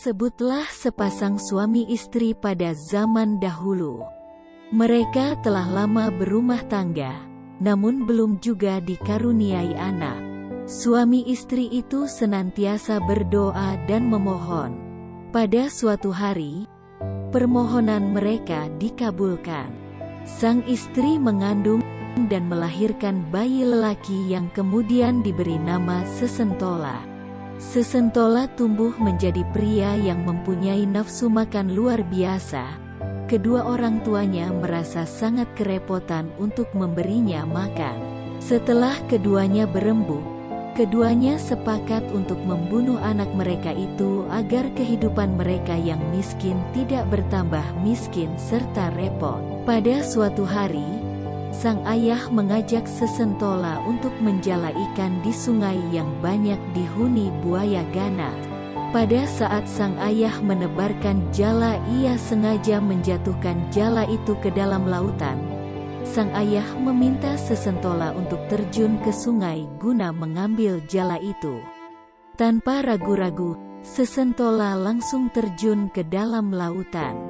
Tersebutlah sepasang suami istri pada zaman dahulu. Mereka telah lama berumah tangga, namun belum juga dikaruniai anak. Suami istri itu senantiasa berdoa dan memohon. Pada suatu hari, permohonan mereka dikabulkan. Sang istri mengandung dan melahirkan bayi lelaki yang kemudian diberi nama Sesentola. Sesentola tumbuh menjadi pria yang mempunyai nafsu makan luar biasa. Kedua orang tuanya merasa sangat kerepotan untuk memberinya makan. Setelah keduanya berembuk, keduanya sepakat untuk membunuh anak mereka itu agar kehidupan mereka yang miskin tidak bertambah miskin serta repot. Pada suatu hari, sang ayah mengajak Sesentola untuk menjala ikan di sungai yang banyak dihuni buaya ganas. Pada saat sang ayah menebarkan jala, ia sengaja menjatuhkan jala itu ke dalam lautan. Sang ayah meminta Sesentola untuk terjun ke sungai guna mengambil jala itu. Tanpa ragu-ragu, Sesentola langsung terjun ke dalam lautan.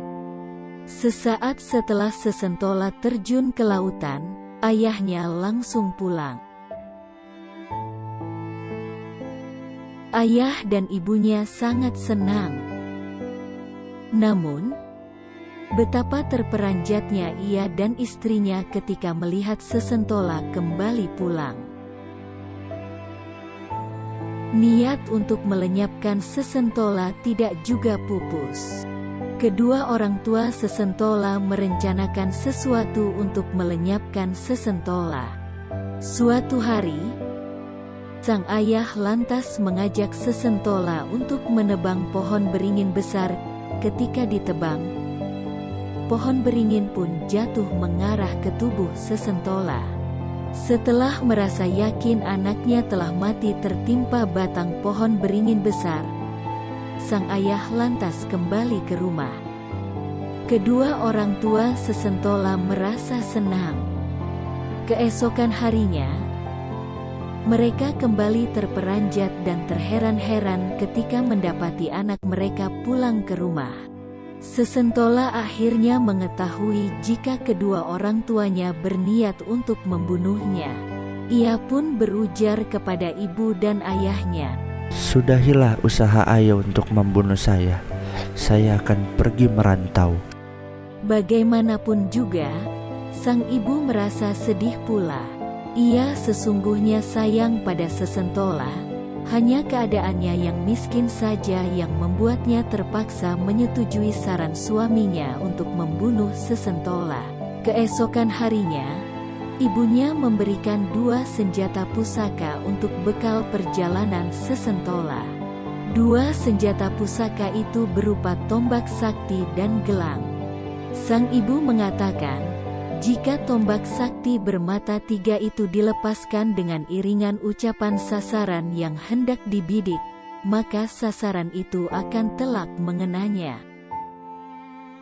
Sesaat setelah Sesentola terjun ke lautan, ayahnya langsung pulang. Ayah dan ibunya sangat senang. Namun, betapa terperanjatnya ia dan istrinya ketika melihat Sesentola kembali pulang. Niat untuk melenyapkan Sesentola tidak juga pupus. Kedua orang tua Sesentola merencanakan sesuatu untuk melenyapkan Sesentola. Suatu hari, sang ayah lantas mengajak Sesentola untuk menebang pohon beringin besar. Ketika ditebang, pohon beringin pun jatuh mengarah ke tubuh Sesentola. Setelah merasa yakin anaknya telah mati tertimpa batang pohon beringin besar, sang ayah lantas kembali ke rumah. Kedua orang tua Sesentola merasa senang. Keesokan harinya, mereka kembali terperanjat dan terheran-heran ketika mendapati anak mereka pulang ke rumah. Sesentola akhirnya mengetahui jika kedua orang tuanya berniat untuk membunuhnya. Ia pun berujar kepada ibu dan ayahnya, "Sudahilah usaha ayah untuk membunuh saya. Saya akan pergi merantau." Bagaimanapun juga, sang ibu merasa sedih pula. Ia sesungguhnya sayang pada Sesentola, hanya keadaannya yang miskin saja yang membuatnya terpaksa menyetujui saran suaminya untuk membunuh Sesentola. Keesokan harinya, ibunya memberikan 2 senjata pusaka untuk bekal perjalanan Sesentola. 2 senjata pusaka itu berupa tombak sakti dan gelang. Sang ibu mengatakan, jika tombak sakti bermata 3 itu dilepaskan dengan iringan ucapan sasaran yang hendak dibidik, maka sasaran itu akan telak mengenanya.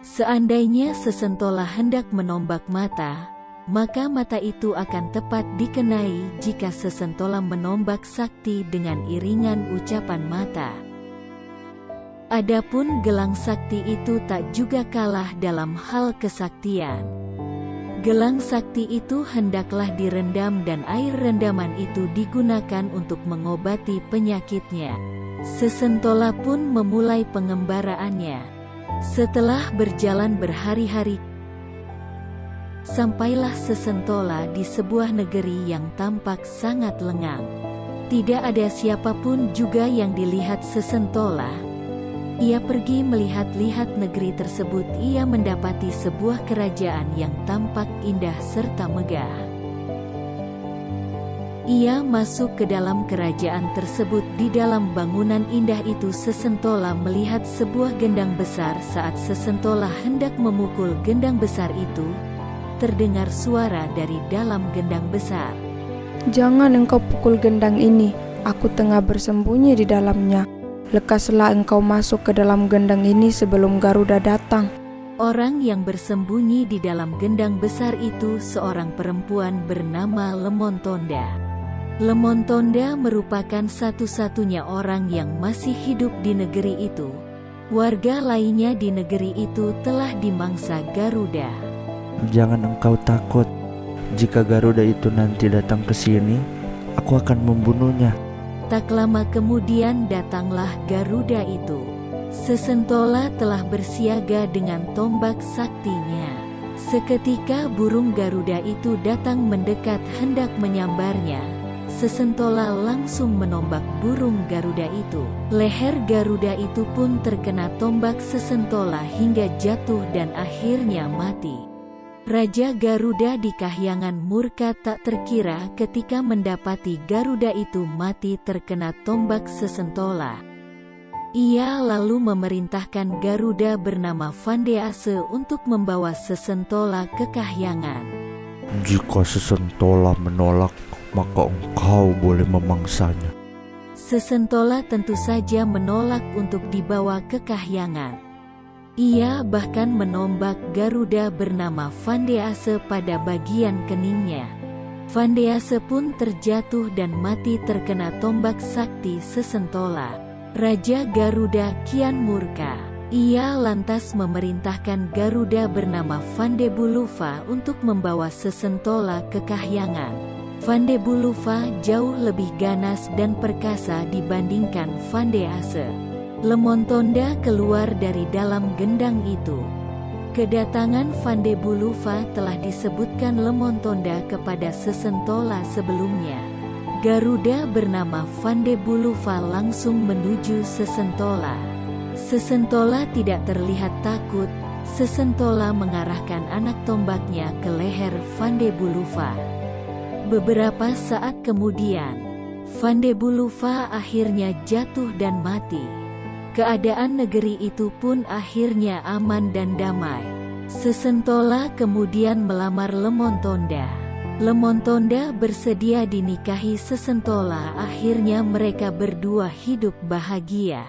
Seandainya Sesentola hendak menombak mata, maka mata itu akan tepat dikenai jika Sesentola menombak sakti dengan iringan ucapan mata. Adapun gelang sakti itu tak juga kalah dalam hal kesaktian. Gelang sakti itu hendaklah direndam dan air rendaman itu digunakan untuk mengobati penyakitnya. Sesentola pun memulai pengembaraannya. Setelah berjalan berhari-hari, sampailah Sesentola di sebuah negeri yang tampak sangat lengang. Tidak ada siapapun juga yang dilihat Sesentola. Ia pergi melihat-lihat negeri tersebut. Ia mendapati sebuah kerajaan yang tampak indah serta megah. Ia masuk ke dalam kerajaan tersebut. Di dalam bangunan indah itu Sesentola melihat sebuah gendang besar. Saat Sesentola hendak memukul gendang besar itu, terdengar suara dari dalam gendang besar. "Jangan engkau pukul gendang ini, aku tengah bersembunyi di dalamnya. Lekaslah engkau masuk ke dalam gendang ini sebelum Garuda datang." Orang yang bersembunyi di dalam gendang besar itu seorang perempuan bernama Lemontonda. Lemontonda merupakan satu-satunya orang yang masih hidup di negeri itu. Warga lainnya di negeri itu telah dimangsa Garuda. Jangan engkau takut. Jika Garuda itu nanti datang ke sini, aku akan membunuhnya. Tak lama kemudian datanglah Garuda itu. Sesentola telah bersiaga dengan tombak saktinya. Seketika burung Garuda itu datang mendekat hendak menyambarnya. Sesentola langsung menombak burung Garuda itu. Leher Garuda itu pun terkena tombak Sesentola hingga jatuh dan akhirnya mati. Raja Garuda di Kahyangan murka tak terkira ketika mendapati Garuda itu mati terkena tombak Sesentola. Ia lalu memerintahkan Garuda bernama Vandease untuk membawa Sesentola ke Kahyangan. Jika Sesentola menolak, maka engkau boleh memangsanya. Sesentola tentu saja menolak untuk dibawa ke Kahyangan. Ia bahkan menombak Garuda bernama Vandease pada bagian keningnya. Vandease pun terjatuh dan mati terkena tombak sakti Sesentola. Raja Garuda kian murka. Ia lantas memerintahkan Garuda bernama Vandebuluva untuk membawa Sesentola ke Kahyangan. Vandebuluva jauh lebih ganas dan perkasa dibandingkan Vandease. Lemontonda keluar dari dalam gendang itu. Kedatangan Vandebuluva telah disebutkan Lemontonda kepada Sesentola sebelumnya. Garuda bernama Vandebuluva langsung menuju Sesentola. Sesentola tidak terlihat takut. Sesentola mengarahkan anak tombaknya ke leher Vandebuluva. Beberapa saat kemudian, Vandebuluva akhirnya jatuh dan mati. Keadaan negeri itu pun akhirnya aman dan damai. Sesentola kemudian melamar Lemontonda. Lemontonda bersedia dinikahi Sesentola. Akhirnya mereka berdua hidup bahagia.